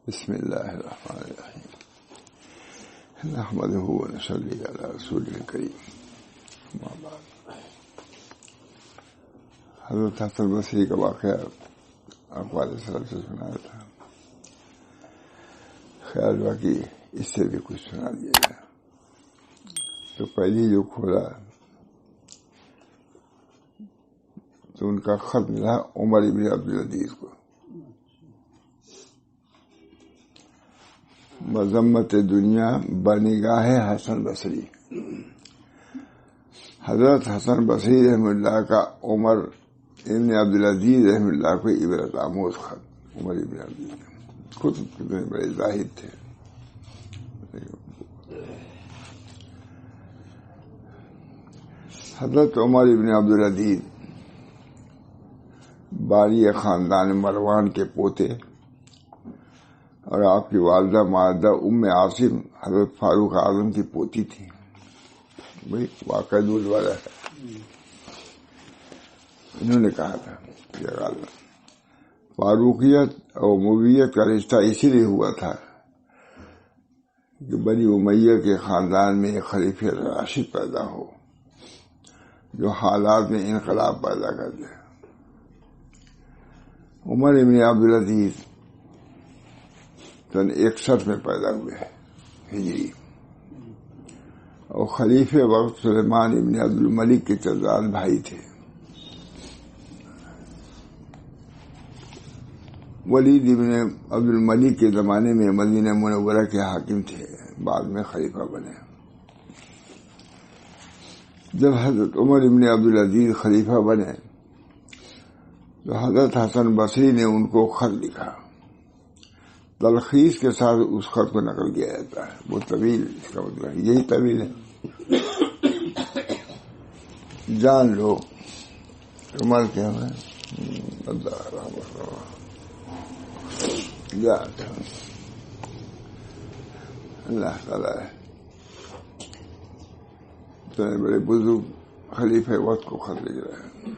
بسم اللہ الرحمن الرحیم نحمدہ ونصلی علی رسولہ الکریم اما بعد۔ حضرت حسن بصری کا واقعہ اقوال سلف سے سنایا تھا، خیال ہوا کہ اس سے بھی کچھ سنا دیا جائے۔ تو پہلی جو کھولا تو ان کا خط ملا عمر ابن عبدالعزیز کو، مذمت دنیا بنگاہ حسن بصری۔ حضرت حسن بصری رحمہ اللہ کا عمر ابن عبدالعزیز رحمہ اللہ کو عبرت آموز خط۔ عمر ابن عبدالعزیز خود کتنے بڑے زاہد تھے۔ حضرت عمر ابن عبدالعزیز باری خاندان مروان کے پوتے اور آپ کی والدہ ماجدہ ام عاصم حضرت فاروق اعظم کی پوتی تھی۔ وہی واقعہ دور والا ہے۔ انہوں نے کہا تھا کہ فاروقیت اور امویت کا رشتہ اسی لیے ہوا تھا کہ بنی امیہ کے خاندان میں ایک خلیفہ راشد پیدا ہو جو حالات میں انقلاب پیدا کر دے۔ عمر ابن عبدالعزیز سن 61 میں پیدا ہوئے ہجری، اور خلیفہ وقت سلیمان ابن عبد الملک کے چچا بھائی تھے۔ ولید ابن عبد الملک کے زمانے میں مدینہ منورہ کے حاکم تھے، بعد میں خلیفہ بنے۔ جب حضرت عمر ابن عبدالعزیز خلیفہ بنے تو حضرت حسن بصری نے ان کو خط لکھا۔ تلخیص کے ساتھ اس خط کو نقل کیا جاتا ہے، وہ طویل، اس کا مطلب یہی طویل ہے۔ جان لو عمر کیا ہے اللہ تعالیٰ ہے، اتنے بڑے بزرگ خلیفہ وقت کو خط لکھ رہے ہیں۔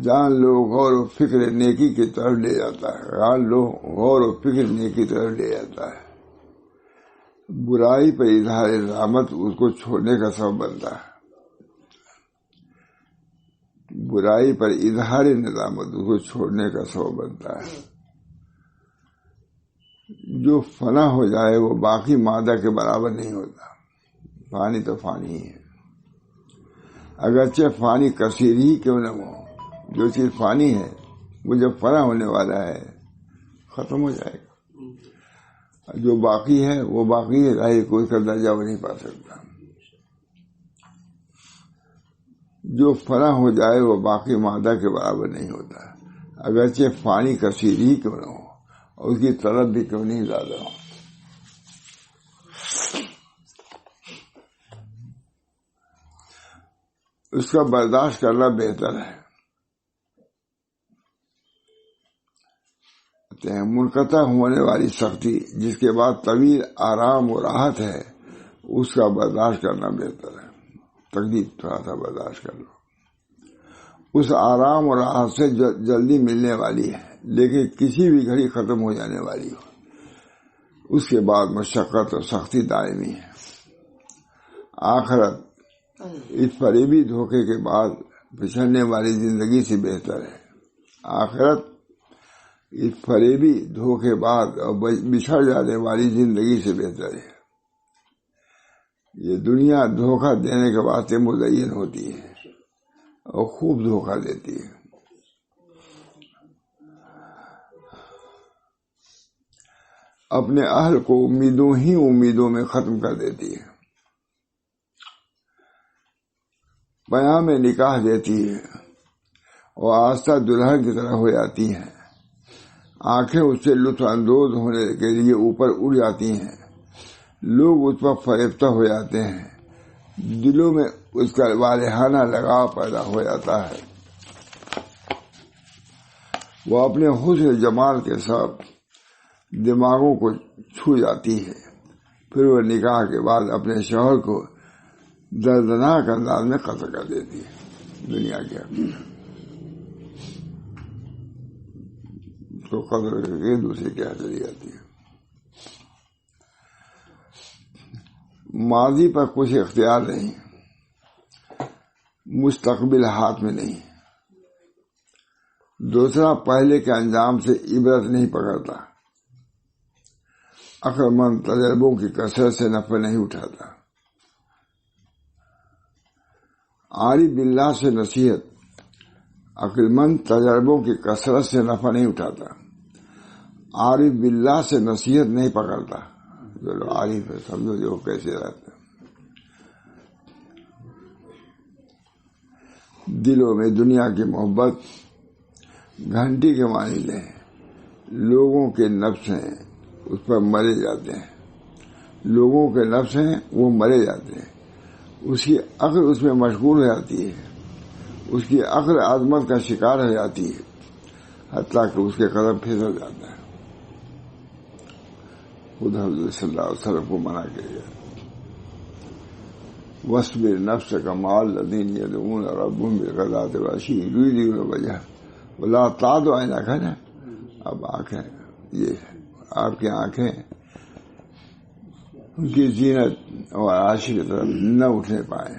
جان لو غور و فکر نیکی کی طرف لے جاتا ہے، جان لو غور و فکر نیکی کی طرف لے جاتا ہے۔ برائی پر اظہار رحمت اس کو چھوڑنے کا سبب بنتا ہے، برائی پر اظہار ندامت اس کو چھوڑنے کا سبب بنتا ہے۔ جو فنا ہو جائے وہ باقی مادہ کے برابر نہیں ہوتا۔ فانی تو فانی ہی ہے، اگرچہ فانی کثیر ہی کیوں نہ ہو، جو چیز فانی ہے وہ جب فنا ہونے والا ہے ختم ہو جائے گا۔ جو باقی ہے وہ باقی ہے، ظاہر کوئی کا درجہ وہ نہیں پا سکتا۔ جو فنا ہو جائے وہ باقی مادہ کے برابر نہیں ہوتا، اگرچہ فانی کثیر ہی کیوں نہ ہو اور اس کی طلب بھی کیوں نہیں زیادہ ہو۔ اس کا برداشت کرنا بہتر ہے۔ منقطع ہونے والی سختی جس کے بعد طویل آرام و راحت ہے، اس کا برداشت کرنا بہتر ہے۔ تکلیف تھوڑا سا برداشت کر لو، اس آرام و راحت سے جلدی ملنے والی ہے لیکن کسی بھی گھڑی ختم ہو جانے والی ہو۔ اس کے بعد مشقت اور سختی دائمی ہے۔ آخرت اس فریبی دھوکے کے بعد بچھڑنے والی زندگی سے بہتر ہے۔ آخرت اس فریبی دھوکے بعد اور بچھڑ جانے والی زندگی سے بہتر ہے۔ یہ دنیا دھوکہ دینے کے واسطے مزین ہوتی ہے اور خوب دھوکہ دیتی ہے۔ اپنے اہل کو امیدوں میں ختم کر دیتی ہے۔ پیام نکاح دیتی ہے اور آہستہ دلہن کی طرح ہو جاتی ہیں۔ آنکھیں اس سے لطف اندوز ہونے کے لیے اوپر اڑ جاتی ہیں، لوگ اس پر فریفتہ ہو جاتے ہیں، دلوں میں اس کا والہانہ لگاؤ پیدا ہو جاتا ہے۔ وہ اپنے حسن جمال کے ساتھ دماغوں کو چھو جاتی ہے، پھر وہ نکاح کے بعد اپنے شوہر کو دردناک انداز میں قتل کر دیتی ہے۔ دنیا کے کو قدر کر کے دوسرے کے یہاں چلی جاتی ہے۔ ماضی پر کچھ اختیار نہیں، مستقبل ہاتھ میں نہیں۔ دوسرا پہلے کے انجام سے عبرت نہیں پکڑتا، عقل مند تجربوں کی کثرت سے نفع نہیں اٹھاتا۔ عارف باللہ سے نصیحت عقل مند تجربوں کی کثرت سے نفع نہیں اٹھاتا، عارف باللہ سے نصیحت نہیں پکڑتا۔ جو لوگ عارف ہے سمجھو جو کیسے رہتے ہیں۔ دلوں میں دنیا کی محبت گھنٹی کے مانند ہے، لوگوں کے نفس ہیں اس پر مرے جاتے ہیں، لوگوں کے نفس ہیں وہ مرے جاتے ہیں، اس کی عقل اس میں مشغول ہو جاتی ہے، اس کی عقل عظمت کا شکار ہو جاتی ہے، حتیٰ کہ اس کے قدم پھسل جاتا ہے۔ خود حضرت صلی اللہ علیہ وسلم کو منع کیا گیا، وَاصْبِرْ نَفْسَكَ مَعَ الَّذِينَ يَدْعُونَ رَبَّهُمْ بِالْغَدَاةِ وَالْعَشِيِّ يُرِيدُونَ وَجْهَهُ وَلَا تَعْدُ عَيْنَاكَ عنْهُمْ۔ اب آنکھیں یہ آپ کی آنکھیں ان کی زینت اور عاشق کی طرف نہ اٹھنے پائے۔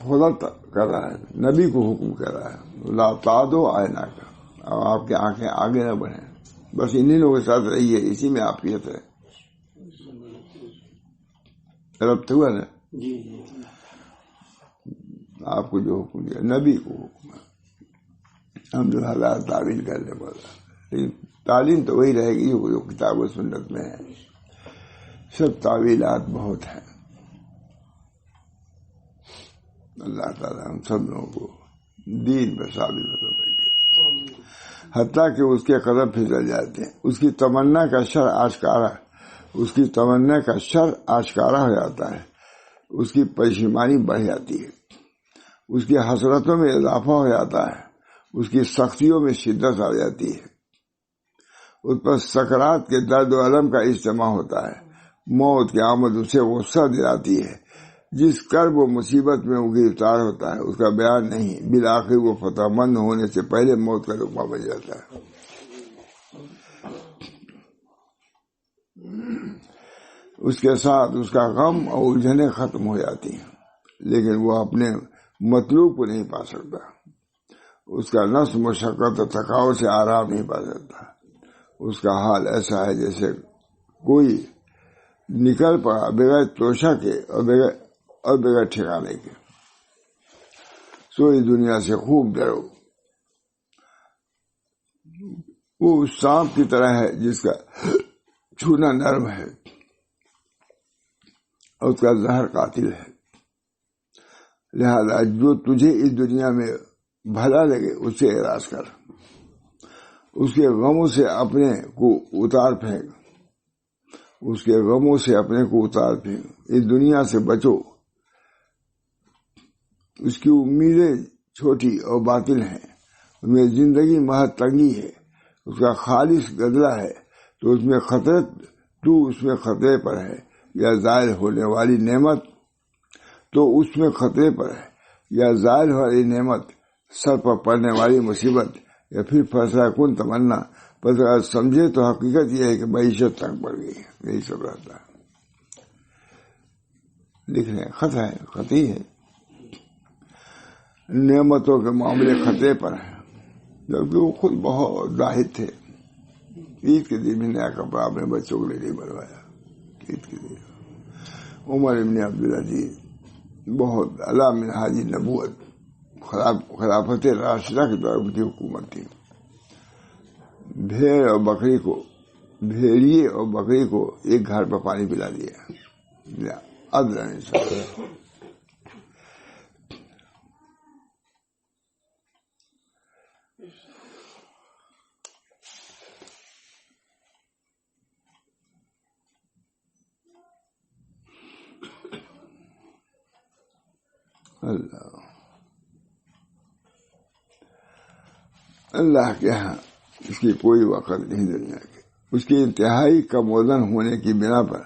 خدا کر رہا ہے، نبی کو حکم کر رہا ہے وَلَا تَعْدُ عَيْنَاكَ، اور آپ کی آنکھیں آگے نہ بڑھیں، بس انہی لوگوں کے ساتھ رہیے، اسی میں عافیت ہے۔ ربط ہوا نا؟ آپ کو جو حکم دیا نبی کو حکم ہے، ہم جو ہزار تعویل کرنے والا، لیکن تعلیم تو وہی رہے گی جو کتاب و سنت میں ہے۔ سب تعویلات بہت ہیں۔ اللہ تعالیٰ ہم سب لوگوں کو دین پر ثابت کریں گے، حتیٰ کہ اس کے قدم پھسل جاتے ہیں، اس کی تمنا کا شر آشکارا ہو جاتا ہے، اس کی پشیمانی بڑھ جاتی ہے، اس کی حسرتوں میں اضافہ ہو جاتا ہے، اس کی سختیوں میں شدت آ جاتی ہے، اس پر سکرات کے درد و الم کا اجتماع ہوتا ہے، موت کی آمد اسے غصہ دلاتی ہے، جس کرب و مصیبت میں وہ گرفتار ہوتا ہے اس کا بیان نہیں، بالآخر وہ فتح مند ہونے سے پہلے موت کا لقمہ بن جاتا ہے۔ اس کے ساتھ اس کا غم اور الجھنیں ختم ہو جاتی ہیں، لیکن وہ اپنے مطلوب کو نہیں پا سکتا، اس کا نفس مشقت اور تھکاوٹ سے آرام نہیں پا سکتا، اس کا حال ایسا ہے جیسے کوئی نکل پڑا بغیر توشہ کے اور بغیر ٹھکانے کے۔ سو اس دنیا سے خوب ڈرو، وہ سانپ کی طرح ہے جس کا چھونا نرم ہے اور اس کا زہر قاتل ہے، لہذا جو تجھے اس دنیا میں بھلا لگے اس سے اعراض کر، اس کے غموں سے اپنے کو اتار پھینک، اس کے غموں سے اپنے کو اتار پھینک، اس دنیا سے بچو، اس کی امیدیں چھوٹی اور باطل ہیں، اس میں زندگی محض تنگی ہے، اس کا خالص گدلا ہے، تو اس میں خطرے پر ہے، یا زائل ہونے والی نعمت تو اس میں خطرے پر ہے، یا زائل والی نعمت سر پر پڑنے والی مصیبت، یا پھر فیصلہ کن تمنا۔ بس اگر سمجھے تو حقیقت یہ ہے کہ معیشت تنگ پڑ گئی ہے، یہی سب رہتا ہے۔ لکھ رہے خطی ہے، نعمتوں کے معاملے خطرے پر ہیں، جبکہ وہ خود بہت زاہد تھے۔ عید کے دن بھی نیا کپڑا اپنے بچوں کے لیے نہیں بنوایا، عید کے دن عمر ابن عبدالعزیز بہت اعلیٰ منہاج نبوت خلافت راشدہ کی طرف کی حکومت تھی، بھیڑیے اور بکری کو ایک گھر پر پانی پلا دیا، عدل انصاف۔ اللہ کے ہاں اس کی کوئی وقت نہیں دنیا کی، اس کی انتہائی کم وزن ہونے کی بنا پر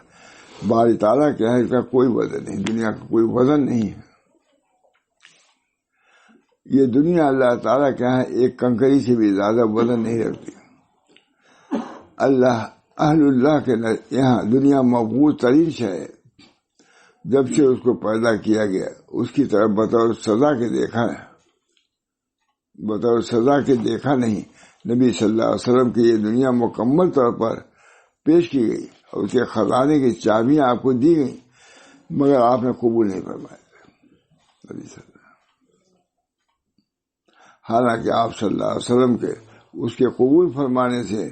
باری تعالیٰ کے ہاں اس کا کوئی وزن نہیں، دنیا کا کوئی وزن نہیں ہے۔ یہ دنیا اللہ تعالیٰ کے ہاں ایک کنکری سے بھی زیادہ وزن نہیں رکھتی، اللہ اہل اللہ کے یہاں دنیا مقبول ترین شے ہے. جب سے اس کو پیدا کیا گیا اس کی طرف بطور سزا کے دیکھا ہے، بطور سزا کے دیکھا نہیں. نبی صلی اللہ علیہ وسلم کی یہ دنیا مکمل طور پر پیش کی گئی اور اس کے خزانے کی چابیاں آپ کو دی گئی، مگر آپ نے قبول نہیں فرمایا. حالانکہ آپ صلی اللہ علیہ وسلم کے اس کے قبول فرمانے سے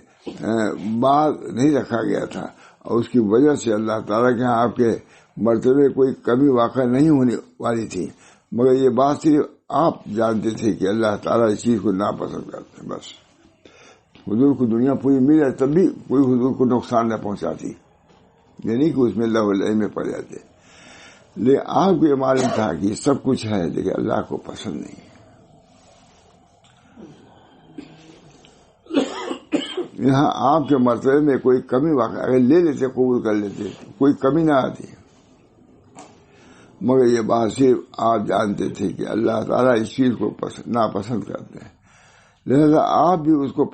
باز نہیں رکھا گیا تھا، اور اس کی وجہ سے اللہ تعالیٰ کے ہاں آپ کے مرتبے کوئی کمی واقع نہیں ہونے والی تھی، مگر یہ بات صرف آپ جانتے تھے کہ اللہ تعالیٰ اس چیز کو ناپسند کرتے ہیں. بس حضور کو دنیا پوری مل جائے تب بھی کوئی حضور کو نقصان نہ پہنچاتی، یعنی کہ اس میں اللہ علیہ میں پڑ جاتے. لیکن آپ کو یہ معلوم تھا کہ سب کچھ ہے لیکن اللہ کو پسند نہیں. یہاں آپ کے مرتبے میں کوئی کمی واقع اگر لے لیتے قبول کر لیتے کوئی کمی نہ آتی، مگر یہ بات صرف آپ جانتے تھے کہ اللہ تعالیٰ اس چیز کو ناپسند کرتے ہیں، لہذا آپ بھی اس کو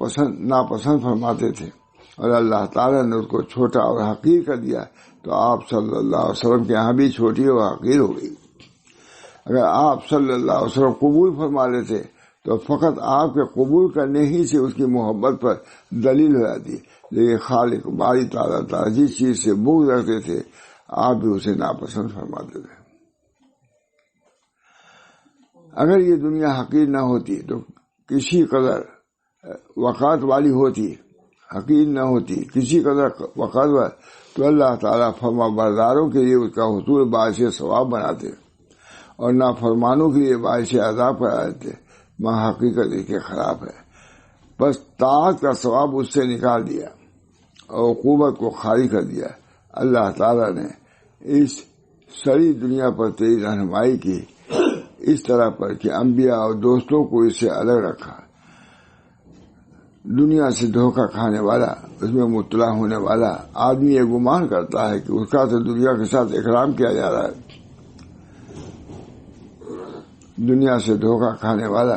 ناپسند فرماتے تھے، اور اللہ تعالیٰ نے اس کو چھوٹا اور حقیر کر دیا تو آپ صلی اللہ علیہ وسلم کے یہاں بھی چھوٹی اور حقیر ہو گئی. اگر آپ صلی اللہ علیہ وسلم قبول فرما لیتے تو فقط آپ کے قبول کرنے ہی سے اس کی محبت پر دلیل ہو جاتی، لیکن خالق باری تعالیٰ جس چیز سے بغض رکھتے تھے آپ بھی اسے ناپسند فرماتے تھے. اگر یہ دنیا حقیر نہ ہوتی تو کسی قدر وقات والی ہوتی، حقیر نہ ہوتی کسی قدر وقات والی، تو اللہ تعالیٰ فرما برداروں کے لیے اس کا حصول باعث ثواب بناتے اور نافرمانوں کے لیے باعث عذاب کرا دیتے. ماں حقیقت دیکھے خراب ہے، بس طاعت کا ثواب اس سے نکال دیا اور عقوبت کو خالی کر دیا. اللہ تعالیٰ نے اس ساری دنیا پر تیری رہنمائی کی اس طرح پر کہ انبیاء اور دوستوں کو اس سے الگ رکھا. دنیا سے دھوکہ کھانے والا، اس میں مبتلا ہونے والا آدمی یہ گمان کرتا ہے کہ اس کا تو دنیا کے ساتھ اکرام کیا جا رہا ہے. دنیا سے دھوکہ کھانے والا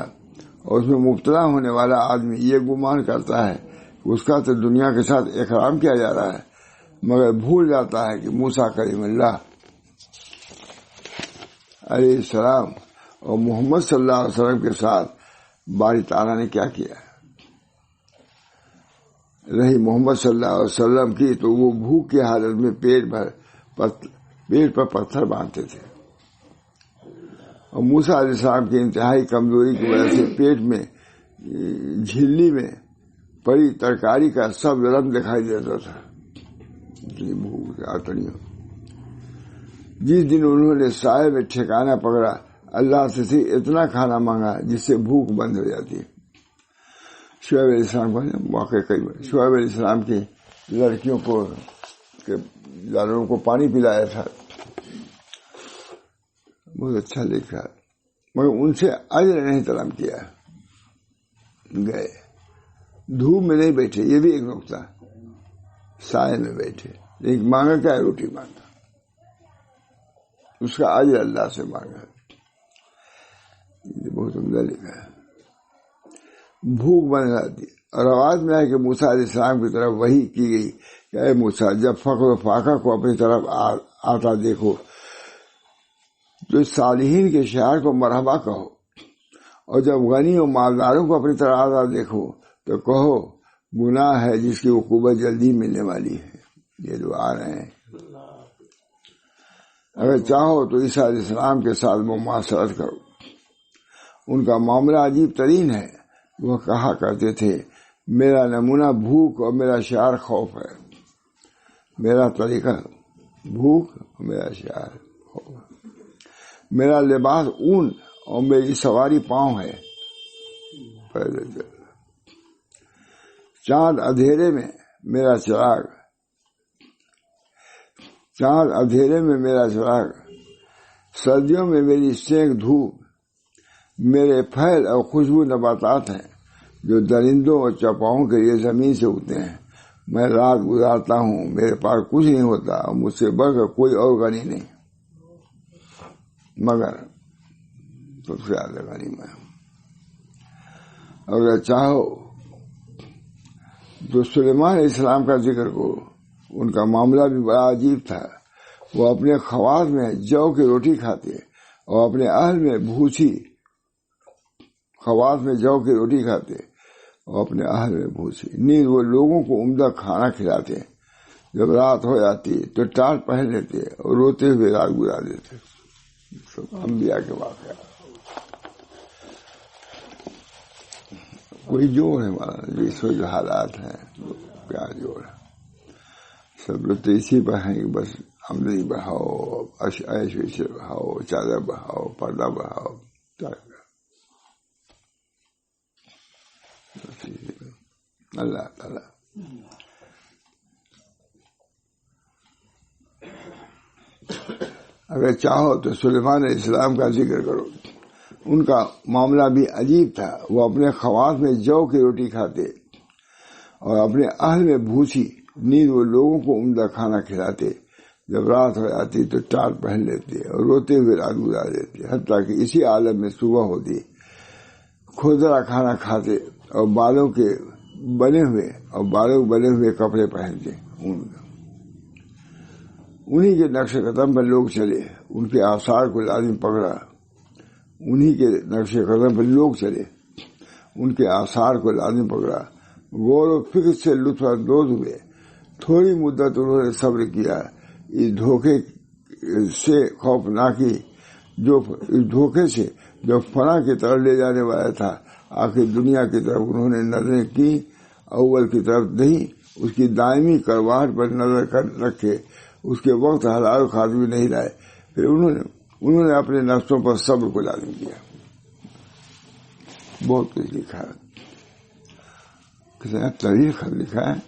اور اس میں مبتلا ہونے والا آدمی یہ گمان کرتا ہے کہ اس کا تو دنیا کے ساتھ اکرام کیا جا رہا ہے، مگر بھول جاتا ہے کہ موسیٰ کلیم اللہ علیہ السلام اور محمد صلی اللہ علیہ وسلم کے ساتھ باری تعالیٰ نے کیا کیا. رہی محمد صلی اللہ علیہ وسلم کی تو وہ بھوک کی حالت میں پیٹ پر پتھر باندھتے تھے، اور موسیٰ علیہ السلام کی انتہائی کمزوری کی وجہ سے پیٹ میں جھلی میں پڑی ترکاری کا سب رنگ دکھائی دیتا تھا. جس دن انہوں نے سائے میں ٹھکانہ پکڑا اللہ سے اتنا کھانا مانگا جس سے بھوک بند ہو جاتی. شعیب علیہ السلام کا واقع کئی بار شعیب علیہ السلام کی لڑکیوں کو جانوروں کو پانی پلایا تھا، بہت اچھا لکھا، مگر ان سے اجر نہیں طلب کیا. گئے دھوپ میں نہیں بیٹھے، یہ بھی ایک نقطہ، سائے میں بیٹھے لیکن مانگا کیا ہے؟ روٹی مانگا، اس کا اجر اللہ سے مانگا. بہت عمدہ لکھا ہے. بھوک بن جاتی، اور آواز میں ہے کہ موسیٰ علیہ السلام کی طرف وحی کی گئی کہ اے موسیٰ جب فقر و فاقہ کو اپنی طرف آتا دیکھو تو صالحین کے شعر کو مرحبا کہو، اور جب غنی و مالداروں کو اپنی طرف آتا دیکھو تو کہو گناہ ہے جس کی عقوبت جلدی ملنے والی ہے. یہ دعا رہے ہیں. اگر چاہو تو عیسیٰ علیہ السلام کے ساتھ مماثلت کرو، ان کا معاملہ عجیب ترین ہے. وہ کہا کرتے تھے میرا نمونہ بھوک اور میرا شعار خوف ہے. میرا طریقہ بھوک اور میرا شعار خوف. میرا لباس اون اور میری سواری پاؤں ہے. چاند اندھیرے میں میرا چراغ، چاند اندھیرے میں میرا چراغ، سردیوں میں میری سینک دھوپ. میرے پھل اور خوشبو نباتات ہیں جو درندوں اور چپاؤں کے لیے زمین سے اگتے ہیں. میں رات گزارتا ہوں، میرے پاس کچھ نہیں ہوتا اور مجھ سے بڑھ کر کوئی اور غنی نہیں، مگر سب سے زیادہ غنی میں. اگر چاہو تو سلیمان علیہ السلام کا ذکر کو ان کا معاملہ بھی بڑا عجیب تھا. وہ اپنے خواص میں جو کی روٹی کھاتے اور اپنے اہل میں بھوسی، خواص میں جو کی روٹی کھاتے اور اپنے اہل میں بھوسی. نیز وہ لوگوں کو عمدہ کھانا کھلاتے. جب رات ہو جاتی تو ٹاٹ پہن لیتے اور روتے ہوئے رات گزار دیتے. سب انبیاء کے واقعہ. کوئی جوڑ ہے ہمارا جو اس وقت جو حالات ہیں کیا جوڑ ہے. سب لوگ تو اسی پر ہیں کہ بس آمدنی بڑھاؤ، عیش ویش بڑھاؤ، چادر بڑھاؤ، پردہ بڑھاؤ. اللہ تعالی اگر چاہو تو سلیمان علیہ السلام کا ذکر کرو. ان کا معاملہ بھی عجیب تھا. وہ اپنے خواص میں جو کی روٹی کھاتے اور اپنے اہل میں بھوسی. نیز وہ لوگوں کو عمدہ کھانا کھلاتے. جب رات ہو جاتی تو ٹاٹ پہن لیتے اور روتے ہوئے رات گزار دیتے. حتیٰ کہ اسی عالم میں صبح ہوتی کھردرا کھانا کھاتے اور بالوں کے بنے ہوئے کپڑے پہنتے. انہی کے نقش قدم پر لوگ چلے، ان کے آثار کو لازم پکڑا. انہی کے نقش قدم پر لوگ چلے، ان کے آثار کو لازم پکڑا. غور و فکر سے لطف اندوز ہوئے. تھوڑی مدت انہوں نے صبر کیا. اس دھوکے سے خوفناکی اس دھوکے سے جو فنا کی طرف لے جانے والا تھا. آخر دنیا کی طرف انہوں نے نظریں کی، اول کی طرف نہیں. اس کی دائمی کرواہٹ پر نظر رکھے، اس کے وقت حلال خاطر نہیں لائے. پھر انہوں نے اپنے نفسوں پر صبر کو لازم کیا. بہت کچھ لکھا ہے، کسی نے طویل خط لکھا ہے.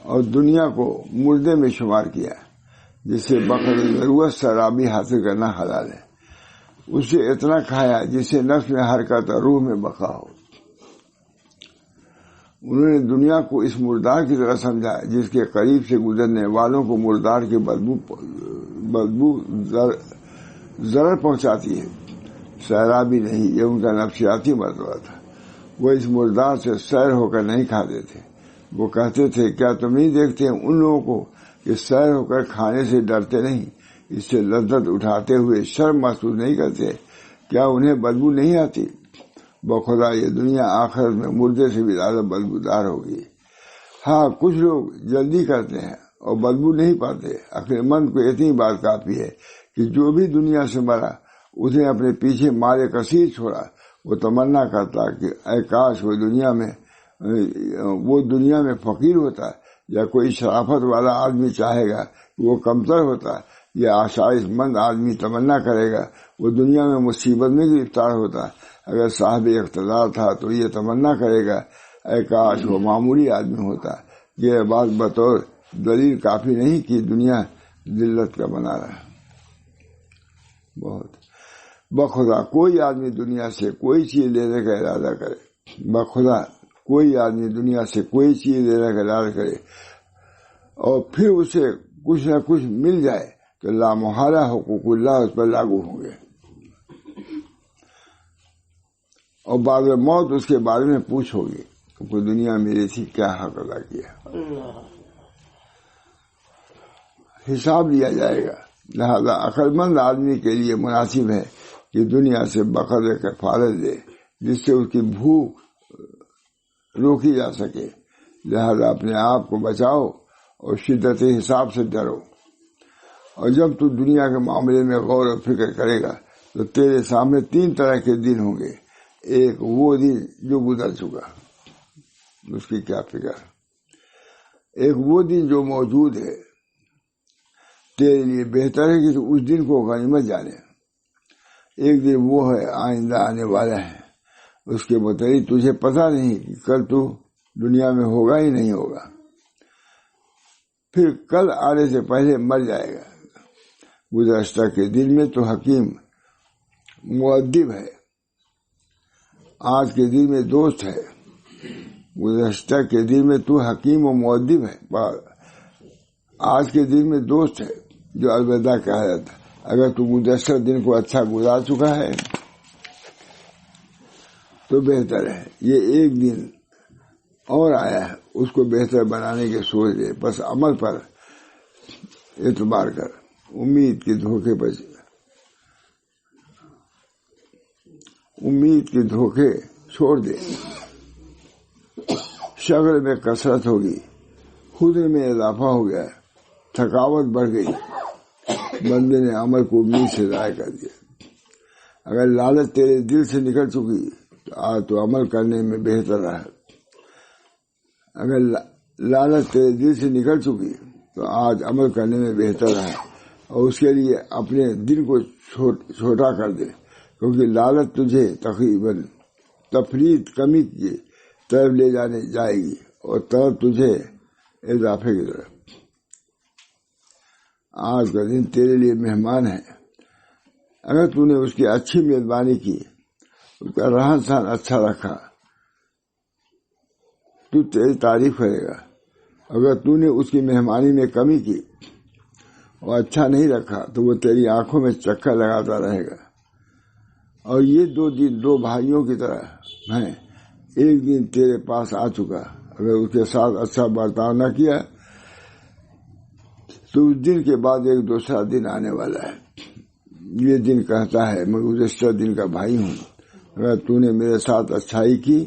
اور دنیا کو مردے میں شمار کیا، جس سے بقدر ضرورت شرابی حاصل کرنا حلال ہے. اسے اتنا کھایا جس سے نفس میں حرکت اور روح میں بقا ہو. انہوں نے دنیا کو اس مردار کی طرح سمجھا جس کے قریب سے گزرنے والوں کو مردار کی بدبو ضرر پہنچاتی ہے. شرابی نہیں، یہ ان کا نفسیاتی مرتبہ تھا. وہ اس مردار سے سیر ہو کر نہیں کھاتے تھے. وہ کہتے تھے کیا تم نہیں دیکھتے ان لوگوں کو کہ سیر ہو کر کھانے سے ڈرتے نہیں، اس سے لذت اٹھاتے ہوئے شرم محسوس نہیں کرتے؟ کیا انہیں بدبو نہیں آتی؟ بخدا یہ دنیا آخرت میں مردے سے بھی زیادہ بدبودار ہوگی. ہاں کچھ لوگ جلدی کرتے ہیں اور بدبو نہیں پاتے. عقل مند کو اتنی بات کافی ہے کہ جو بھی دنیا سے مرا اسے اپنے پیچھے مال کثیر چھوڑا. وہ تمنا کرتا کہ اے کاش وہ دنیا میں فقیر ہوتا، یا کوئی شرافت والا آدمی چاہے گا کہ وہ کمتر ہوتا، یا آشائش مند آدمی تمنا کرے گا وہ دنیا میں مصیبت میں گرفتار ہوتا. اگر صاحب اقتدار تھا تو یہ تمنا کرے گا اے کاش وہ معمولی آدمی ہوتا. یہ بات بطور دلیل کافی نہیں کہ دنیا ذلت کا بنا رہا. بہت بخدا کوئی آدمی دنیا سے کوئی چیز لینے کا ارادہ کرے، بخدا کوئی آدمی دنیا سے کوئی چیز لینے کا ارادہ کرے اور پھر اسے کچھ نہ کچھ مل جائے تو لامحالہ حقوق اللہ اس پر لاگو ہوں گے، اور بعد موت اس کے بارے میں پوچھ ہوگی کہ دنیا میری تھی کیا حق ادا کیا. حساب لیا جائے گا. لہذا عقل مند آدمی کے لیے مناسب ہے کہ دنیا سے بقدر کفارت دے جس سے اس کی بھوک روکی جا سکے. لہذا اپنے آپ کو بچاؤ اور شدت حساب سے ڈرو. اور جب تو دنیا کے معاملے میں غور و فکر کرے گا تو تیرے سامنے 3 طرح کے دن ہوں گے. ایک وہ دن جو گزر چکا، اس کی کیا فکر. ایک وہ دن جو موجود ہے، تیرے لیے بہتر ہے کہ تو اس دن کو غنیمت جانے. ایک دن وہ ہے آئندہ آنے والا ہے، اس کے متعلق تجھے پتہ نہیں کہ کل تو دنیا میں ہوگا ہی نہیں ہوگا. پھر کل آنے سے پہلے مر جائے گا. گزشتہ کے دن میں تو حکیم مؤدب ہے، آج کے دن میں دوست ہے. گزشتہ کے دن میں تو حکیم و مؤدب ہے، آج کے دن میں دوست ہے جو الوداع کہا جاتا. اگر تو گزشتہ دن کو اچھا گزار چکا ہے تو بہتر ہے. یہ ایک دن اور آیا ہے اس کو بہتر بنانے کی سوچ لے، بس عمل پر اعتبار کر، امید کے دھوکے چھوڑ دے۔ شغل میں کثرت ہوگی، خودرے میں اضافہ ہو گیا، تھکاوٹ بڑھ گئی، بندے نے عمل کو امید سے ضائع کر دیا۔ اگر لالچ تیرے دل سے نکل چکی تو آج تو عمل کرنے میں بہتر رہا۔ اگر لالچ تیرے دل سے نکل چکی تو آج عمل کرنے میں بہتر رہا، اور اس کے لیے اپنے دل کو چھوٹا کر دے، کیونکہ لالچ تجھے تقریباً تفریط کمی کی طرف لے جائے گی، اور طرف تجھے اضافے کی طرف۔ آج کا دن تیرے لیے مہمان ہے، اگر تو نے اس کی اچھی میزبانی کی، اس کا رہن سہن اچھا رکھا تو تیری تعریف کرے گا۔ اگر تو نے اس کی مہمانی میں کمی کی اور اچھا نہیں رکھا تو وہ تیری آنکھوں میں چکر لگاتا رہے گا۔ اور یہ دو بھائیوں کی طرح ہیں، ایک دن تیرے پاس آ چکا، اگر اس کے ساتھ اچھا برتاؤ نہ کیا تو اس دن کے بعد ایک دوسرا دن آنے والا ہے۔ یہ دن کہتا ہے میں گزشتہ دن کا بھائی ہوں، اگر تو نے میرے ساتھ اچھائی کی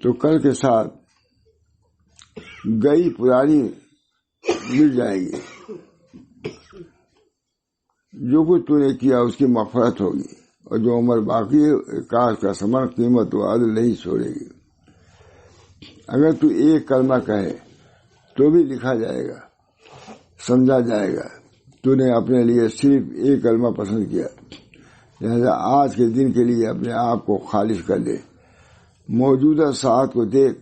تو کل کے ساتھ گئی پرانی مل جائے گی، جو کچھ تو نے کیا اس کی مغفرت ہوگی، اور جو عمر باقی ہے کاش کا ثمر قیمت و عدل نہیں چھوڑے گی۔ اگر تو ایک کلمہ کہے تو بھی لکھا جائے گا، سمجھا جائے گا، تو نے اپنے لیے صرف ایک کلمہ پسند کیا، لہذا آج کے دن کے لیے اپنے آپ کو خالص کر لے۔ موجودہ ساعت کو دیکھ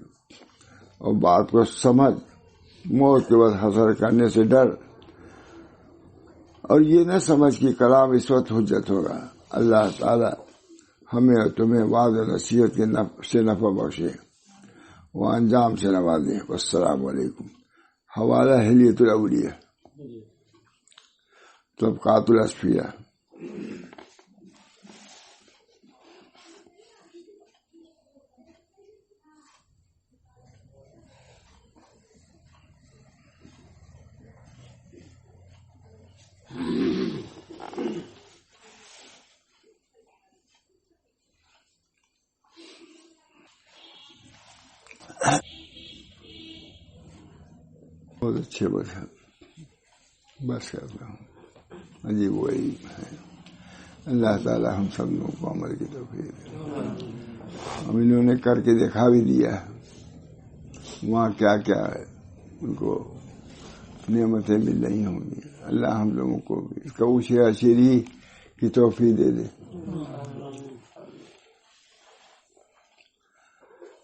اور بات کو سمجھ، موت کے بعد حسر کرنے سے ڈر، اور یہ نہ سمجھ کہ کلام اس وقت حجت ہوگا۔ اللہ تعالی ہمیں اور تمہیں وعظ و نصیحت سے نفع بخشے، وہ انجام سے نوازے۔ والسلام علیکم۔ حوالہ حلیت الاولیاء، طبقات الاصفیاء۔ بہت اچھے بس کرتا ہوں جی، وہی ہے۔ اللہ تعالی ہم سب لوگوں کو عمل کی توفیق دے۔ ہم انہوں نے کر کے دکھا بھی دیا، وہاں کیا کیا ہے ان کو نعمتیں مل رہی ہوں گی۔ اللہ ہم لوگوں کو اس کا اشیری کی توفیق دے دے۔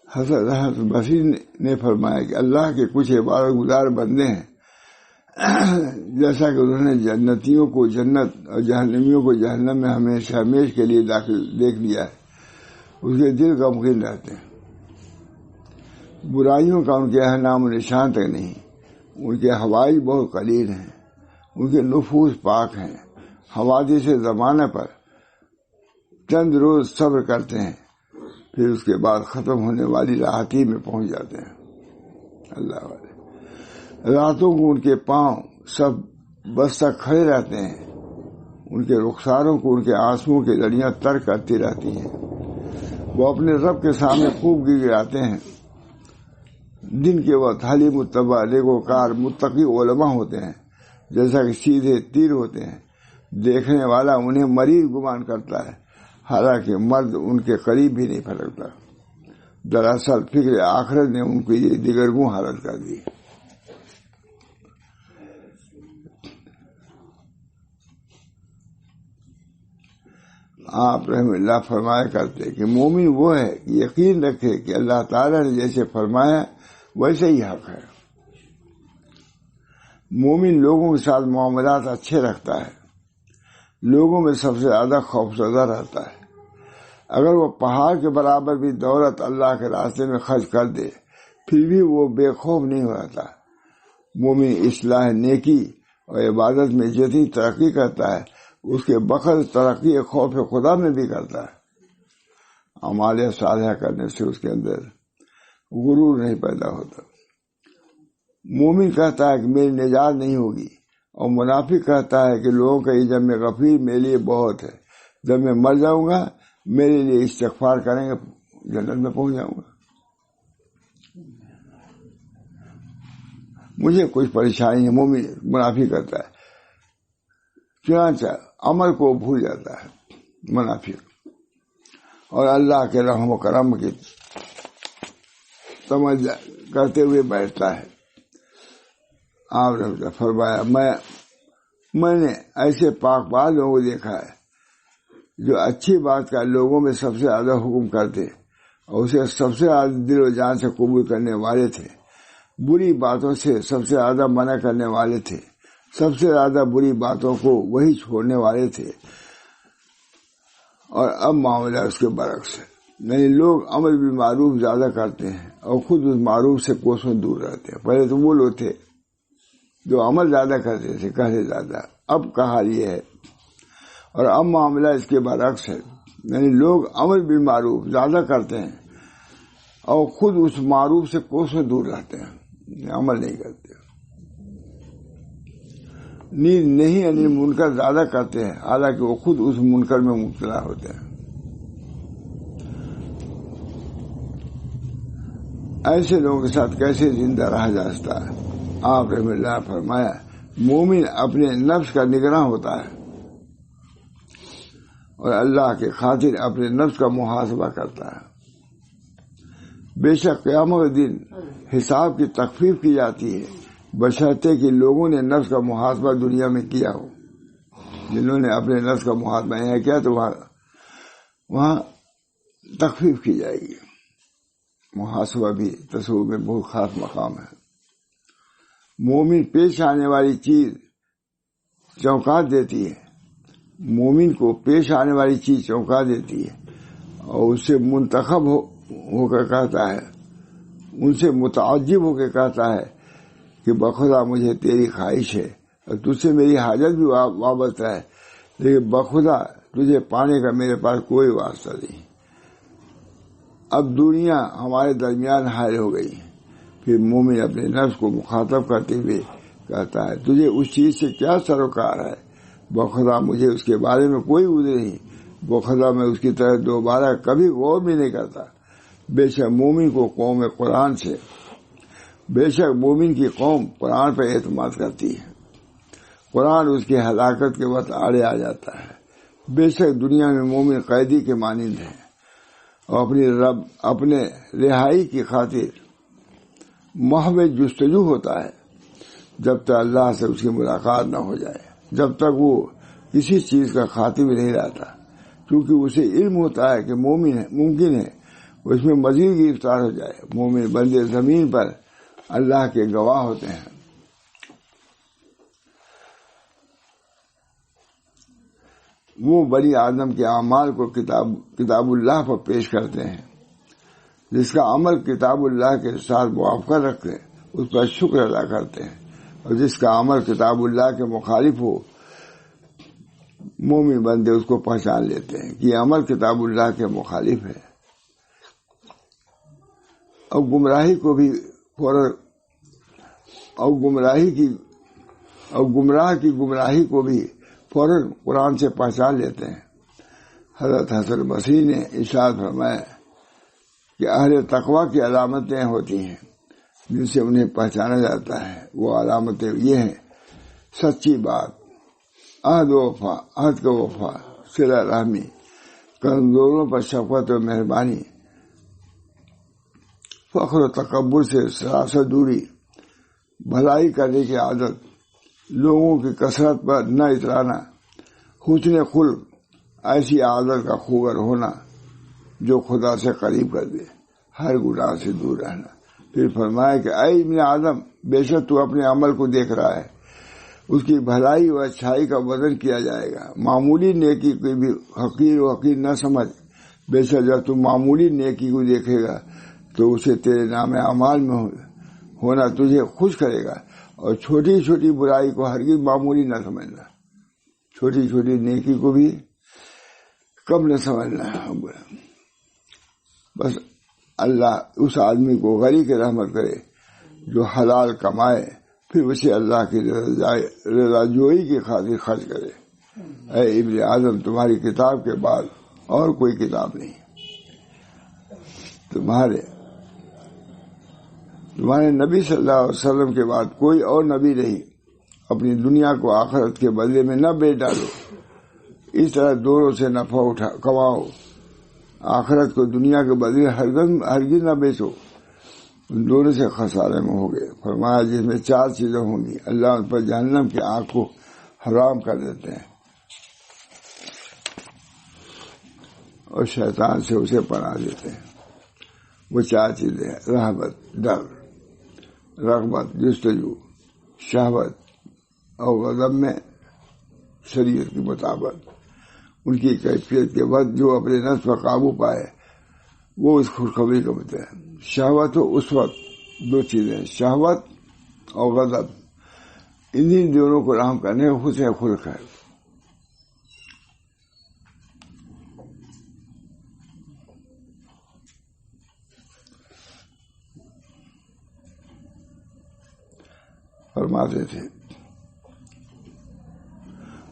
حضرت بصیر نے فرمایا کہ اللہ کے کچھ عبادت گزار بندے ہیں، جیسا کہ انہوں نے جنتیوں کو جنت اور جہنمیوں کو جہنم میں ہمیشہ کے لیے داخل دیکھ لیا ہے، اس کے دل غمگین رہتے ہیں۔ برائیوں کا ان کے یہاں نام و نشان تک نہیں، ان کے حوائج بہت قلیل ہیں، ان کے نفوس پاک ہیں، حوادث زمانہ پر چند روز صبر کرتے ہیں، پھر اس کے بعد ختم ہونے والی راحتی میں پہنچ جاتے ہیں۔ اللہ والے راتوں کو ان کے پاؤں سب بس تک کھڑے رہتے ہیں، ان کے رخساروں کو ان کے آنسوؤں کی لڑیاں تر کرتی رہتی ہیں، وہ اپنے رب کے سامنے خوب گڑگڑاتے ہیں۔ دن کے وقت حلیم متبع نیکوکار متقی علماء ہوتے ہیں، جیسا کہ سیدھے تیر ہوتے ہیں، دیکھنے والا انہیں مریض گمان کرتا ہے، حالانکہ مرد ان کے قریب بھی نہیں پھٹکتا۔ دراصل فکر آخرت نے ان کی یہ دیگرگوں حالت کر دی۔ آپ رحم اللہ فرمایا کرتے کہ مومن وہ ہے کہ یقین رکھے کہ اللہ تعالیٰ نے جیسے فرمایا ویسے ہی حق ہے۔ مومن لوگوں کے ساتھ معاملات اچھے رکھتا ہے، لوگوں میں سب سے زیادہ خوفزدہ رہتا ہے۔ اگر وہ پہاڑ کے برابر بھی دولت اللہ کے راستے میں خرچ کر دے پھر بھی وہ بے خوف نہیں ہو رہتا۔ مومن اصلاح نیکی اور عبادت میں جتنی ترقی کرتا ہے اس کے بخل ترقی خوف خدا میں بھی کرتا ہے۔ اعمال صالحہ کرنے سے اس کے اندر غرور نہیں پیدا ہوتا۔ مومن کہتا ہے کہ میری نجات نہیں ہوگی، اور منافق کہتا ہے کہ لوگوں کا یہ جمع غفیر میرے لیے بہت ہے، جب میں مر جاؤں گا میرے لیے استغفار کریں گے جنت میں پہنچ جاؤں گا، مجھے کچھ پریشانی ہے۔ مومن منافق کرتا ہے، چنانچہ عمل کو بھول جاتا ہے منافق، اور اللہ کے رحم و کرم کی سمجھ کرتے ہوئے بیٹھتا ہے۔ آپ نے فرمایا میں نے ایسے پاک باز لوگوں کو دیکھا ہے جو اچھی بات کا لوگوں میں سب سے زیادہ حکم کرتے اور اسے سب سے زیادہ دل و جان سے قبول کرنے والے تھے، بری باتوں سے سب سے زیادہ منع کرنے والے تھے، سب سے زیادہ بری باتوں کو وہی چھوڑنے والے تھے، اور اب معاملہ اس کے برعکس ہے، یعنی لوگ عمل بالمعروف زیادہ کرتے ہیں اور خود اس معروف سے کوسوں دور رہتے ہیں۔ پہلے تو وہ لوگ تھے جو عمل زیادہ کرتے تھے، کہتے زیادہ، اب کا حال یہ ہے، اور اب معاملہ اس کے برعکس ہے، یعنی لوگ عمل بالمعروف زیادہ کرتے ہیں اور خود اس معروف سے کوسوں دور رہتے ہیں، عمل نہیں کرتے، نہیں یعنی منکر زیادہ کرتے ہیں حالانکہ وہ خود اس منکر میں مبتلا ہوتے ہیں۔ ایسے لوگوں کے ساتھ کیسے زندہ رہا جا سکتا ہے؟ آپ رحمۃ اللہ فرمایا، مومن اپنے نفس کا نگراں ہوتا ہے اور اللہ کے خاطر اپنے نفس کا محاسبہ کرتا ہے۔ بے شک قیامت کے دن حساب کی تخفیف کی جاتی ہے، بشرطے کہ لوگوں نے نفس کا محاسبہ دنیا میں کیا ہو۔ جنہوں نے اپنے نفس کا محاسبہ نہیں کیا تو وہاں تخفیف کی جائے گی۔ محاسبہ بھی تصوف میں بہت خاص مقام ہے۔ مومن پیش آنے والی چیز چونکا دیتی ہے، مومن کو پیش آنے والی چیز چونکا دیتی ہے اور اس سے منتخب ہو کر کہتا ہے، ان سے متعجب ہو کے کہتا ہے کہ بخدا مجھے تیری خواہش ہے اور تجھ سے میری حاجت بھی وابستہ ہے، لیکن بخدا تجھے پانے کا میرے پاس کوئی واسطہ نہیں۔ اب دنیا ہمارے درمیان حائل ہو گئی۔ پھر مومن اپنے نفس کو مخاطب کرتے ہوئے کہتا ہے، تجھے اس چیز سے کیا سروکار ہے؟ بخدا مجھے اس کے بارے میں کوئی عذر نہیں، بخدا میں اس کی طرح دوبارہ کبھی غور بھی نہیں کرتا۔ بے شک مومن کو قوم قرآن سے، بے شک مومن کی قوم قرآن پر اعتماد کرتی ہے، قرآن اس کی ہلاکت کے وقت آڑے آ جاتا ہے۔ بے شک دنیا میں مومن قیدی کے مانند ہے اور اپنے رہائی کی خاطر محو جستجو ہوتا ہے جب تک اللہ سے اس کی ملاقات نہ ہو جائے، جب تک وہ کسی چیز کا خاتم نہیں رہتا، کیونکہ اسے علم ہوتا ہے کہ ممکن ہے اس میں مزید گرفتار ہو جائے۔ مومن بندے زمین پر اللہ کے گواہ ہوتے ہیں۔ وہ بنی آدم کے اعمال کو کتاب اللہ پر پیش کرتے ہیں، جس کا عمل کتاب اللہ کے ساتھ موافقت رکھے اس پر شکر ادا کرتے ہیں، اور جس کا عمل کتاب اللہ کے مخالف ہو مومن بندے اس کو پہچان لیتے ہیں کہ یہ عمل کتاب اللہ کے مخالف ہے، اور گمراہی کو بھی فوراً قرآن سے پہچان لیتے ہیں۔ حضرت حسن مسیح نے ارشاد فرمایا کہ اہل تقوی کی علامتیں ہوتی ہیں جن سے انہیں پہچانا جاتا ہے، وہ علامتیں یہ ہیں: سچی بات، عہد کا وفا، صلہ رحمی، کمزوروں پر شفقت و مہربانی، فخر و تکبر سے سراسر دوری، بھلائی کرنے کی عادت، لوگوں کی کثرت پر نہ اترانا، حسن خلق، ایسی عادت کا خوگر ہونا جو خدا سے قریب کر دے، ہر گناہ سے دور رہنا۔ پھر فرمایا کہ اے ابن آدم، بے شک تو اپنے عمل کو دیکھ رہا ہے، اس کی بھلائی و اچھائی کا وزن کیا جائے گا۔ معمولی نیکی کو بھی حقیر نہ سمجھ، بے شک جب تم معمولی نیکی کو دیکھے گا تو اسے تیرے نام اعمال میں ہونا تجھے خوش کرے گا، اور چھوٹی چھوٹی برائی کو ہرگز معمولی نہ سمجھنا، چھوٹی چھوٹی نیکی کو بھی کم نہ سمجھنا۔ بس اللہ اس آدمی کو غنی کی رحمت کرے جو حلال کمائے، پھر اسے اللہ کی رضا جوئی کی خاطر خرچ کرے۔ اے ابن آدم، تمہاری کتاب کے بعد اور کوئی کتاب نہیں، تمہارے نبی صلی اللہ علیہ وسلم کے بعد کوئی اور نبی نہیں۔ اپنی دنیا کو آخرت کے بدلے میں نہ بیچ ڈالو، اس طرح دونوں سے نفع کماؤ۔ آخرت کو دنیا کے بدلے ہرگز نہ بیچو، ان دونوں سے خسارے میں ہوگے۔ فرمایا جس میں 4 چیزیں ہوں گی، اللہ ان پر جہنم کی آگ کو حرام کر دیتے ہیں اور شیطان سے اسے پناہ دیتے ہیں۔ وہ 4 چیزیں ہیں: رہبت، ڈر، رغبت جستجو، شہوت اور غضب میں شریعت کے مطابق۔ ان کی کیفیت کے وقت جو اپنے نفس پر قابو پائے وہ اس خوشخبری کو بتائے ہیں۔ شہوت ہو اس وقت 2 چیزیں، شہوت اور غضب، انہی دونوں کو رحم کرنے کا حسن خلق ہے۔ فرماتے تھے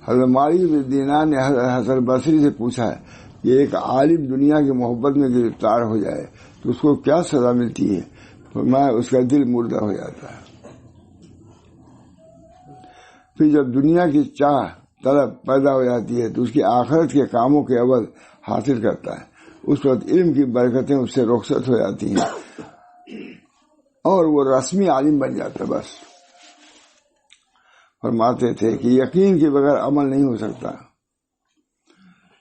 حضرت مالک بن دینار نے حضرت حسن بصری سے پوچھا ہے کہ ایک عالم دنیا کی محبت میں گرفتار ہو جائے تو اس کو کیا سزا ملتی ہے؟ فرمایا اس کا دل مردہ ہو جاتا ہے۔ پھر جب دنیا کی چاہ طلب پیدا ہو جاتی ہے تو اس کی آخرت کے کاموں کے عوض حاصل کرتا ہے، اس وقت علم کی برکتیں اس سے رخصت ہو جاتی ہیں اور وہ رسمی عالم بن جاتا ہے۔ بس فرماتے تھے کہ یقین کے بغیر عمل نہیں ہو سکتا،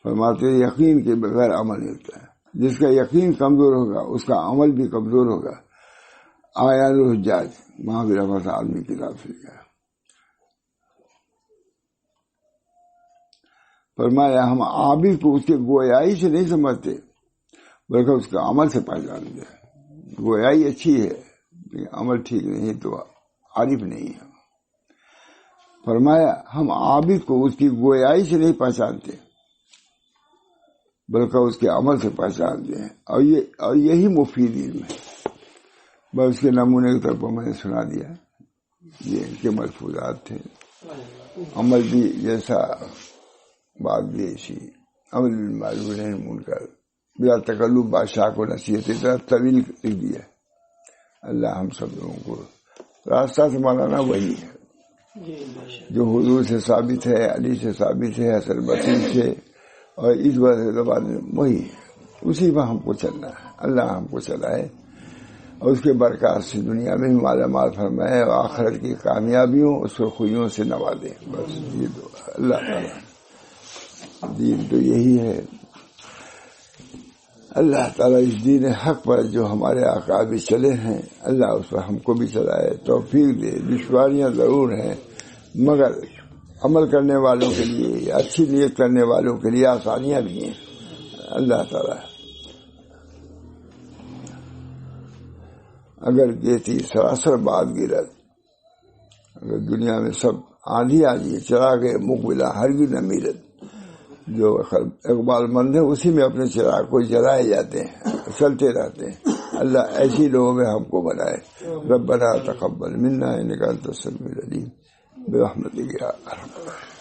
فرماتے تھے یقین کے بغیر عمل نہیں ہوتا ہے۔ جس کا یقین کمزور ہوگا اس کا عمل بھی کمزور ہوگا۔ آیان الحجاج مہاویر احمد عالمی کتاب سے لکھا ہے۔ فرمایا ہم عابد کو اس کے گویائی سے نہیں سمجھتے بلکہ اس کا عمل سے پہچانتے ہیں۔ گویائی اچھی ہے لیکن عمل ٹھیک نہیں تو عارف نہیں ہے۔ فرمایا ہم عابد کو اس کی گویائی سے نہیں پہچانتے بلکہ اس کے عمل سے پہچانتے ہیں، اور یہی مفید علم ہے۔ بس اس کے نمونے کے طور پر میں نے سنا دیا، یہ ان کے ملفوظات تھے۔ عمل بھی جیسا بات بھی ایسی، عمل بالمعروف نہی عن المنکر، بلا تکلف بادشاہ کو نصیحت اتنا طویل لکھ دیا۔ اللہ ہم سب لوگوں کو راستہ سے مانا وہی ہے جو حضور سے ثابت ہے، علی سے ثابت ہے، حسن بصری سے، اور اس زبان میں وہی ہے، اسی پر ہم کو چلنا ہے۔ اللہ ہم کو چلائے اور اس کے برکات سے دنیا میں مالا مال فرمائے اور آخرت کی کامیابیوں اس کو خوشیوں سے نوازے۔ بس یہ دعا اللہ تعالیٰ، دین تو یہی ہے۔ اللہ تعالیٰ اس دین حق پر جو ہمارے آقا بھی چلے ہیں، اللہ اس پر ہم کو بھی چلائے، توفیق دے۔ دشواریاں ضرور ہیں مگر عمل کرنے والوں کے لیے، اچھی نیت کرنے والوں کے لیے آسانیاں بھی ہیں۔ اللہ تعالیٰ اگر دیتی سراسر بات گرد، اگر دنیا میں سب آندھی آ جائے چراغ مقبلہ ہرگز نہ میرد، جو اقبال مند ہے اسی میں اپنے چراغ کو جلائے جاتے ہیں، چلتے رہتے ہیں۔ اللہ ایسی لوگوں میں ہم کو بنائے۔ ربنا تقبل منا انک انت السمیع العلیم برحمتک یا ارحم الراحمین۔